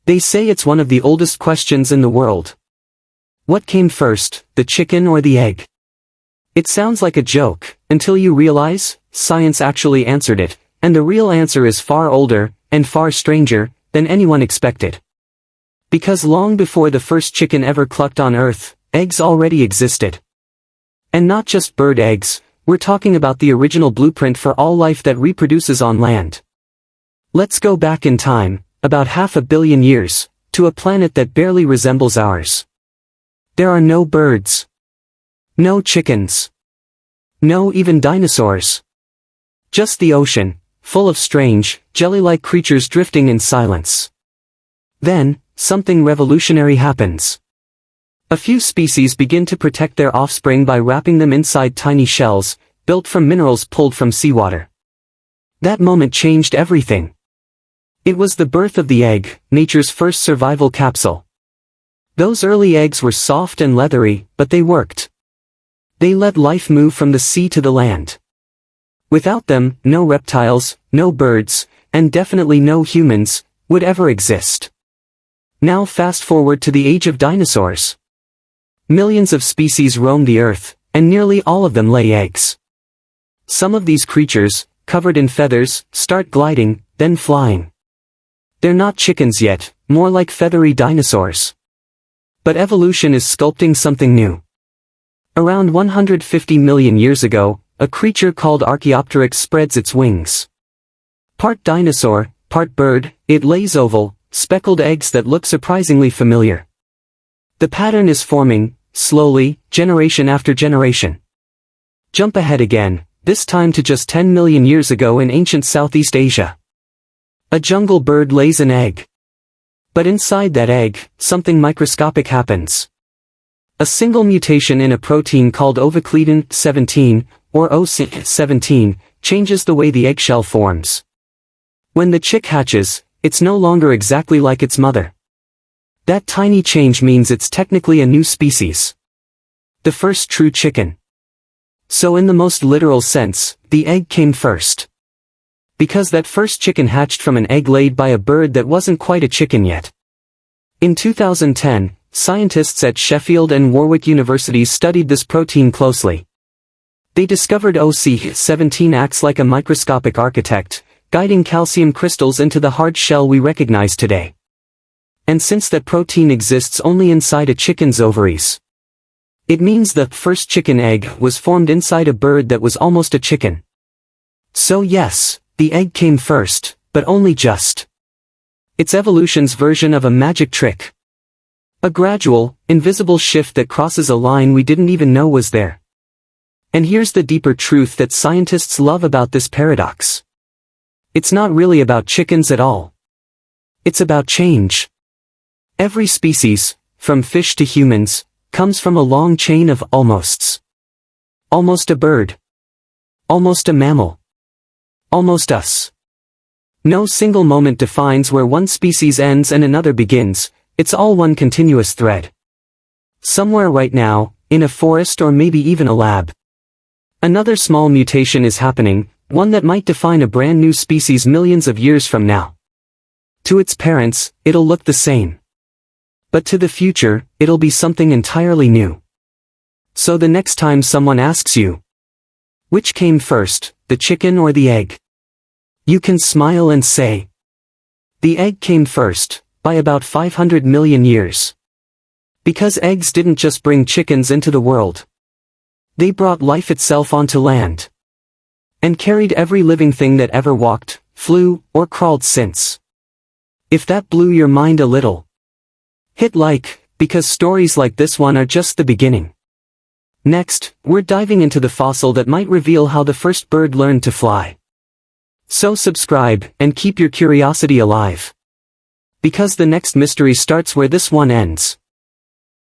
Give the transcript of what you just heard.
They say it's one of the oldest questions in the world. What came first, the chicken or the egg? It sounds like a joke, until you realize, science actually answered it, and the real answer is far older, and far stranger, than anyone expected. Because long before the first chicken ever clucked on Earth, eggs already existed. And not just bird eggs, we're talking about the original blueprint for all life that reproduces on land. Let's go back in time, about 500 million years, to a planet that barely resembles ours. There are no birds. No chickens. No even dinosaurs. Just the ocean, full of strange, jelly-like creatures drifting in silence. Then, something revolutionary happens. A few species begin to protect their offspring by wrapping them inside tiny shells, built from minerals pulled from seawater. That moment changed everything. It was the birth of the egg, nature's first survival capsule. Those early eggs were soft and leathery, but they worked. They let life move from the sea to the land. Without them, no reptiles, no birds, and definitely no humans, would ever exist. Now fast forward to the age of dinosaurs. Millions of species roam the earth, and nearly all of them lay eggs. Some of these creatures, covered in feathers, start gliding, then flying. They're not chickens yet, more like feathery dinosaurs. But evolution is sculpting something new. Around 150 million years ago, a creature called Archaeopteryx spreads its wings. Part dinosaur, part bird, it lays oval, speckled eggs that look surprisingly familiar. The pattern is forming, slowly, generation after generation. Jump ahead again, this time to just 10 million years ago in ancient Southeast Asia. A jungle bird lays an egg. But inside that egg, something microscopic happens. A single mutation in a protein called ovacleidin 17, or OC17, changes the way the eggshell forms. When the chick hatches, it's no longer exactly like its mother. That tiny change means it's technically a new species. The first true chicken. So in the most literal sense, the egg came first. Because that first chicken hatched from an egg laid by a bird that wasn't quite a chicken yet. In 2010, scientists at Sheffield and Warwick Universities studied this protein closely. They discovered OC17 acts like a microscopic architect, guiding calcium crystals into the hard shell we recognize today. And since that protein exists only inside a chicken's ovaries, it means the first chicken egg was formed inside a bird that was almost a chicken. So yes, the egg came first, but only just. It's evolution's version of a magic trick. A gradual, invisible shift that crosses a line we didn't even know was there. And here's the deeper truth that scientists love about this paradox. It's not really about chickens at all. It's about change. Every species, from fish to humans, comes from a long chain of almosts. Almost a bird. Almost a mammal. Almost us. No single moment defines where one species ends and another begins, it's all one continuous thread. Somewhere right now, in a forest or maybe even a lab. Another small mutation is happening, one that might define a brand new species millions of years from now. To its parents, it'll look the same. But to the future, it'll be something entirely new. So the next time someone asks you, which came first, the chicken or the egg? You can smile and say, the egg came first, by about 500 million years. Because eggs didn't just bring chickens into the world. They brought life itself onto land. And carried every living thing that ever walked, flew, or crawled since. If that blew your mind a little, hit like, because stories like this one are just the beginning. Next, we're diving into the fossil that might reveal how the first bird learned to fly. So subscribe, and keep your curiosity alive. Because the next mystery starts where this one ends.